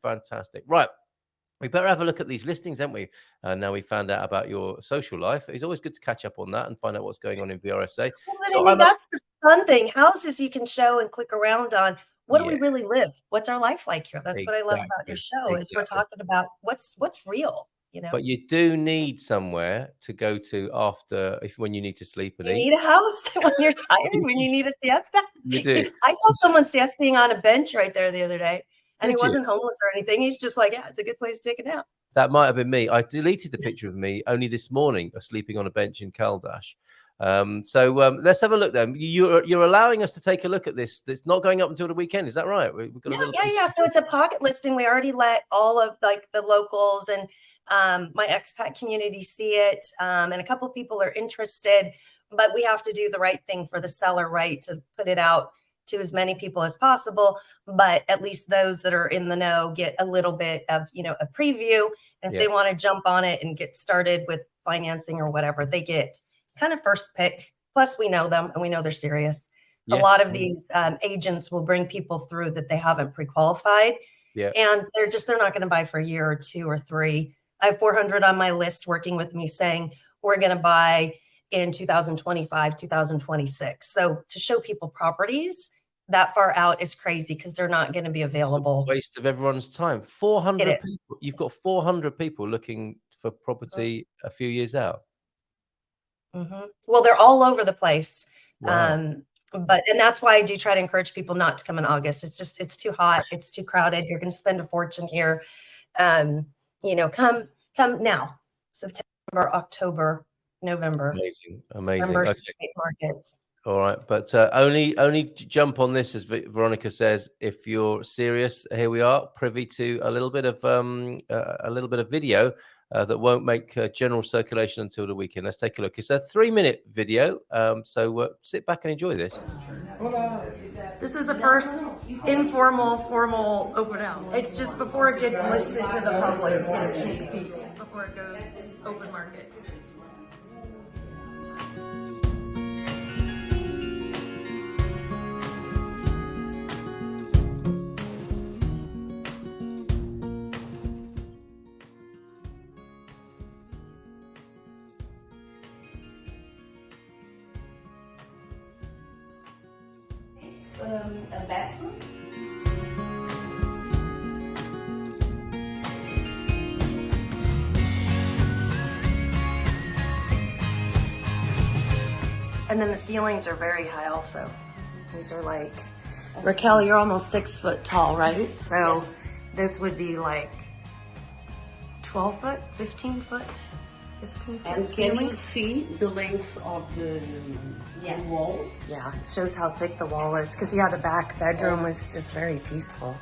fantastic. Right. We better have a look at these listings, haven't we? Now we found out about your social life. It's always good to catch up on that and find out what's going on in VRSA. Well, I mean, that's the fun thing. Houses you can show and click around on. What do we really live? What's our life like here? That's what I love about your show is we're talking about what's real, you know. But you do need somewhere to go to after when you need to sleep and eat. You need a house when you're tired, when you need a siesta. You do. I saw someone siesting on a bench right there the other day. And he wasn't homeless or anything. He's just like, yeah, it's a good place to take a nap. That might have been me. I deleted the picture of me only this morning of sleeping on a bench in Caldash. So let's have a look then. You're allowing us to take a look at this. It's not going up until the weekend. Is that right? We've got a little yeah. So it's a pocket listing. We already let all of like the locals and my expat community see it. And a couple people are interested, but we have to do the right thing for the seller, right? To put it out to as many people as possible, but at least those that are in the know get a little bit of, you know, a preview. And if they want to jump on it and get started with financing or whatever, they get kind of first pick. Plus we know them and we know they're serious. Yes. A lot of these agents will bring people through that they haven't pre-qualified. Yeah. And they're not going to buy for a year or 2 or 3. I have 400 on my list working with me saying we're going to buy in 2025, 2026. So to show people properties that far out is crazy because they're not going to be available. It's a waste of everyone's time. 400 people. You've got 400 people looking for property a few years out. Well, they're all over the place. Wow. And that's why I do try to encourage people not to come in August. It's too hot. It's too crowded. You're going to spend a fortune here. You know, come now, September, October, November. Amazing. December, markets. All right, but only jump on this, as Veronica says, if you're serious. Here we are, privy to a little bit of video that won't make general circulation until the weekend. Let's take a look. It's a 3-minute video, so sit back and enjoy this. This is the first informal, formal open house. It's just before it gets listed to the public, get a sneak peek before it goes open market. A bathroom. And then the ceilings are very high also. These are like, Raquel, you're almost 6 foot tall, right? So this would be like 12 foot, 15 foot. 15 foot and ceilings. Can you see the length of the wall? Yeah, it shows how thick the wall is. Because, the back bedroom was just very peaceful.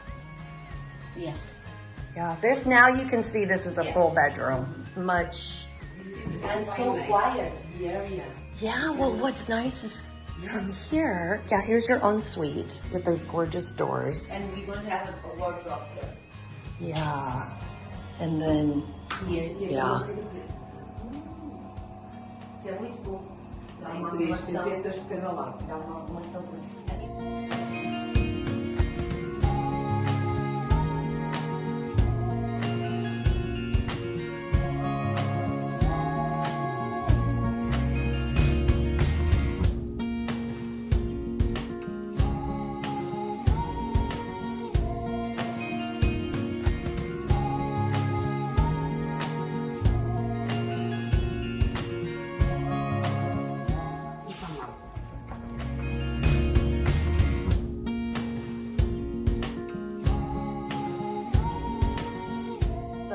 Yes. Yeah, this now you can see this is a full bedroom. Much. And so quiet, the area. Yeah, well, what's nice is from here, here's your ensuite with those gorgeous doors. And we're going to have a wardrobe there. Yeah. And then, yeah. Isso é muito bom. Dá uma arrumação. Dá uma arrumação.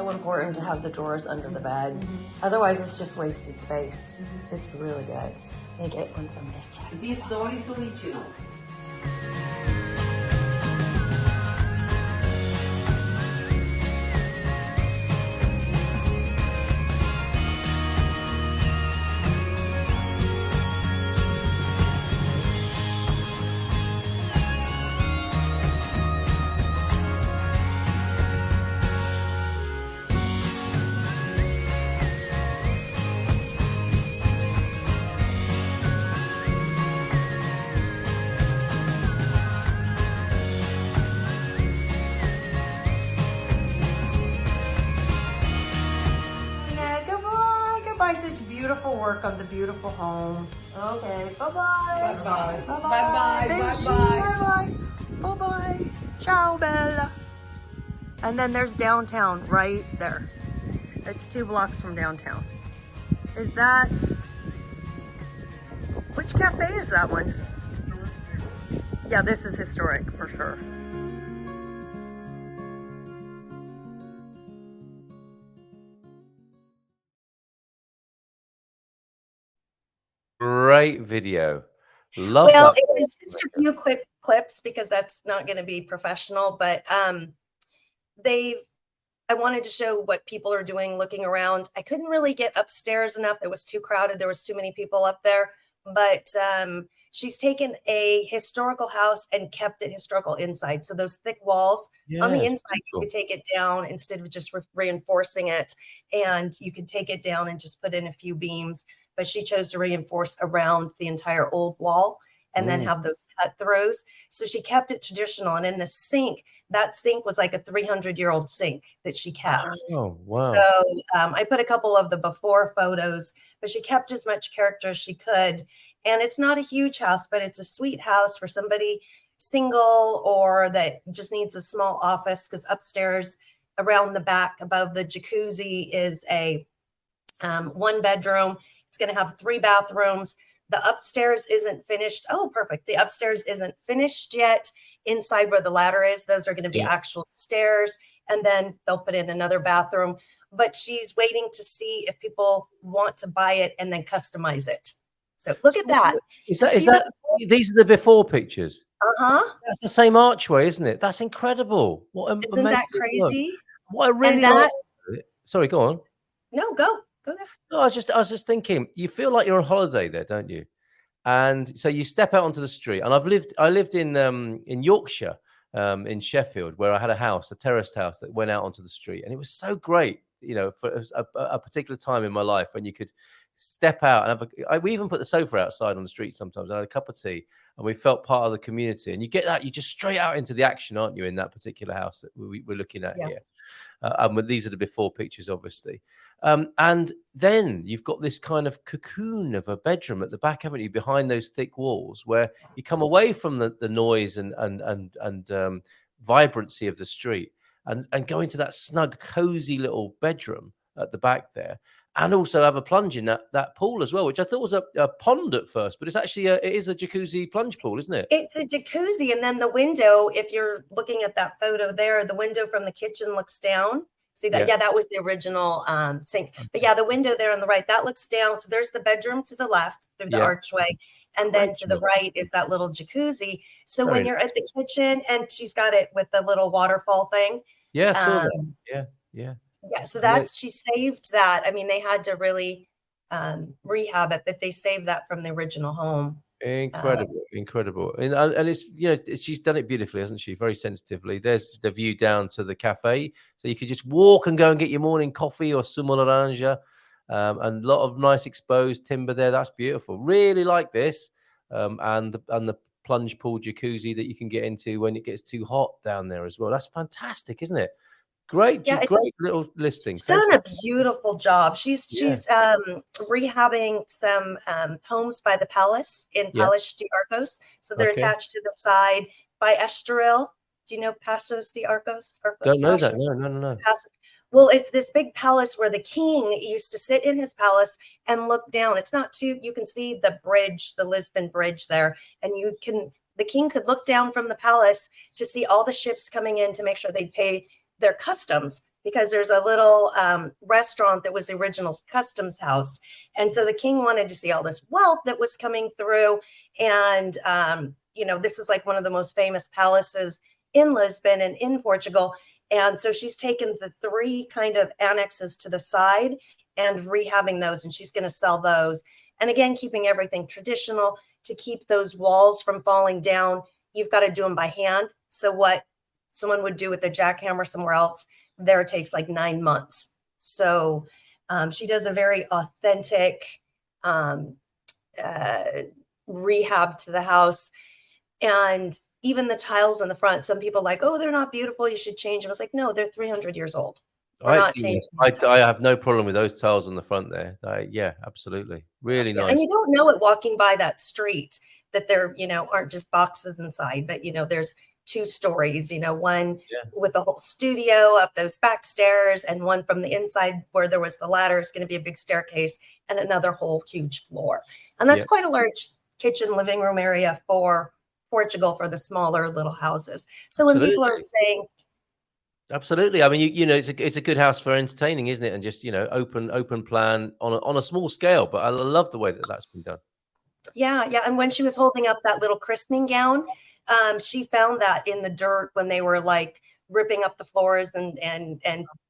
Important to have the drawers under the bed. Otherwise, it's just wasted space. It's really good. Let me get one from this side. This door is original. Bye-bye. Such beautiful work on the beautiful home. Okay. Bye-bye. Bye-bye. Bye-bye. Bye-bye. Benji, Bye-bye. bye-bye. Bye-bye. Ciao, Bella. And then there's downtown right there. It's 2 blocks from downtown. Is that... Which cafe is that one? Yeah, this is historic for sure. Great video. Love Well, that. it was just a few quick clips because that's not going to be professional, but I wanted to show what people are doing looking around. I couldn't really get upstairs enough. It was too crowded. There was too many people up there, but she's taken a historical house and kept it historical inside. So those thick walls on the inside, you could take it down instead of just reinforcing it, and you could take it down and just put in a few beams. But she chose to reinforce around the entire old wall and then have those cut throughs. So she kept it traditional. And in the sink, that sink was like a 300-year-old sink that she kept. Oh, wow. So I put a couple of the before photos, but she kept as much character as she could. And it's not a huge house, but it's a sweet house for somebody single or that just needs a small office, because upstairs around the back above the jacuzzi is a 1 bedroom. It's going to have 3 bathrooms. The upstairs isn't finished. Oh, perfect. The upstairs isn't finished yet. Inside where the ladder is, those are going to be actual stairs. And then they'll put in another bathroom. But she's waiting to see if people want to buy it and then customize it. So look at that. Is that these are the before pictures? Uh-huh. That's the same archway, isn't it? That's incredible. Isn't that crazy? What I really like. Sorry, go on. No, go ahead. No, I was just thinking, you feel like you're on holiday there, don't you? And so you step out onto the street, and I lived in Yorkshire, in Sheffield, where I had a house, a terraced house that went out onto the street, and it was so great, you know, for a particular time in my life when you could step out and we even put the sofa outside on the street sometimes. I had a cup of tea, and we felt part of the community. And you get that, you just straight out into the action, aren't you, in that particular house that we're looking at here? And these are the before pictures, obviously. And then you've got this kind of cocoon of a bedroom at the back, haven't you, behind those thick walls, where you come away from the noise and vibrancy of the street and go into that snug, cozy little bedroom at the back there, and also have a plunge in that pool as well, which I thought was a pond at first, but it's actually it is a jacuzzi plunge pool, isn't it? It's a jacuzzi, and then the window, if you're looking at that photo there, the window from the kitchen looks down. See that? Yeah, that was the original sink. But yeah, the window there on the right, that looks down. So there's the bedroom to the left through the archway. And then to the right is that little jacuzzi. So when you're at the kitchen, and she's got it with the little waterfall thing. Yeah, I saw that. Yeah. Yeah, so she saved that. I mean, they had to really rehab it, but they saved that from the original home. Incredible. And it's, you know, she's done it beautifully, hasn't she? Very sensitively. There's the view down to the cafe, so you could just walk and go and get your morning coffee or sumo laranja, and a lot of nice exposed timber there. That's beautiful. Really like this, and the plunge pool jacuzzi that you can get into when it gets too hot down there as well. That's fantastic, isn't it? Great little listing. She's done a beautiful job. She's rehabbing some homes by the palace in Palos de Arcos. So they're attached to the side by Estoril. Do you know Pasos de Arcos? Don't know that. No. Well, it's this big palace where the king used to sit in his palace and look down. It's not too, you can see the bridge, the Lisbon Bridge there, and the king could look down from the palace to see all the ships coming in to make sure they'd pay their customs, because there's a little restaurant that was the original customs house. And so the king wanted to see all this wealth that was coming through. And, you know, this is like one of the most famous palaces in Lisbon and in Portugal. And so she's taken the 3 kind of annexes to the side and rehabbing those, and she's going to sell those. And again, keeping everything traditional to keep those walls from falling down. You've got to do them by hand. So what someone would do with a jackhammer somewhere else, there it takes like 9 months. So she does a very authentic rehab to the house. And even the tiles in the front, some people are like, oh, they're not beautiful, you should change them. I was like, no, they're 300 years old. We're not changing these I tiles. have no problem with those tiles on the front there. Yeah, absolutely. Really Yeah, nice. and you don't know it walking by that street that there, aren't just boxes inside, but there's 2 stories, one Yeah. with the whole studio up those back stairs, and one from the inside where there was the ladder is going to be a big staircase and another whole huge floor. And that's Yeah. quite a large kitchen living room area for Portugal for the smaller little houses. So when people are Absolutely. saying, Absolutely. I mean, it's a good house for entertaining, isn't it? And just, open plan on a small scale. But I love the way that that's been done. yeah, yeah. And when she was holding up that little christening gown, she found that in the dirt when they were like ripping up the floors and laying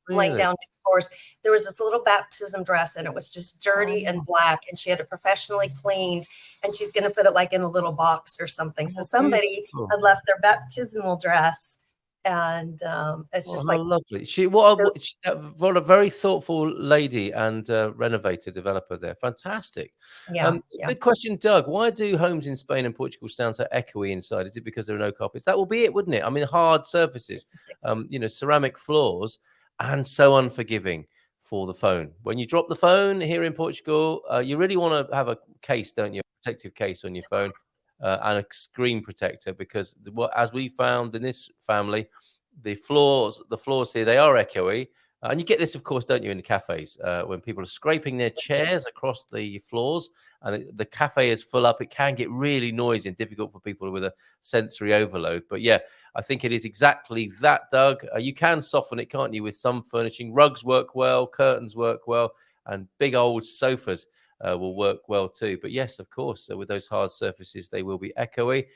Really? down the floors. There was this little baptism dress and it was just dirty and Oh, black, and she had it professionally cleaned, and she's going to put it like in a little box or something. So somebody beautiful. had left their baptismal dress, and it's Oh, just how like lovely. those, What a very thoughtful lady and renovator developer there. Fantastic. yeah, yeah. Good question, Doug. Why do homes in Spain and Portugal sound so echoey inside? Is it because there are no carpets? That will be it, wouldn't it? I mean, hard surfaces, Statistics. ceramic floors, and so unforgiving for the phone. When you drop the phone here in Portugal, you really want to have a case, don't you? A protective case on your phone and a screen protector, because as we found in this family, the floors here, they are echoey. And you get this, of course, don't you, in the cafes when people are scraping their chairs across the floors and the cafe is full up. It can get really noisy and difficult for people with a sensory overload. But yeah, I think it is exactly that, Doug. You can soften it, can't you, with some furnishing? Rugs work well, curtains work well, and big old sofas will work well too. But yes, of course, with those hard surfaces, they will be echoey.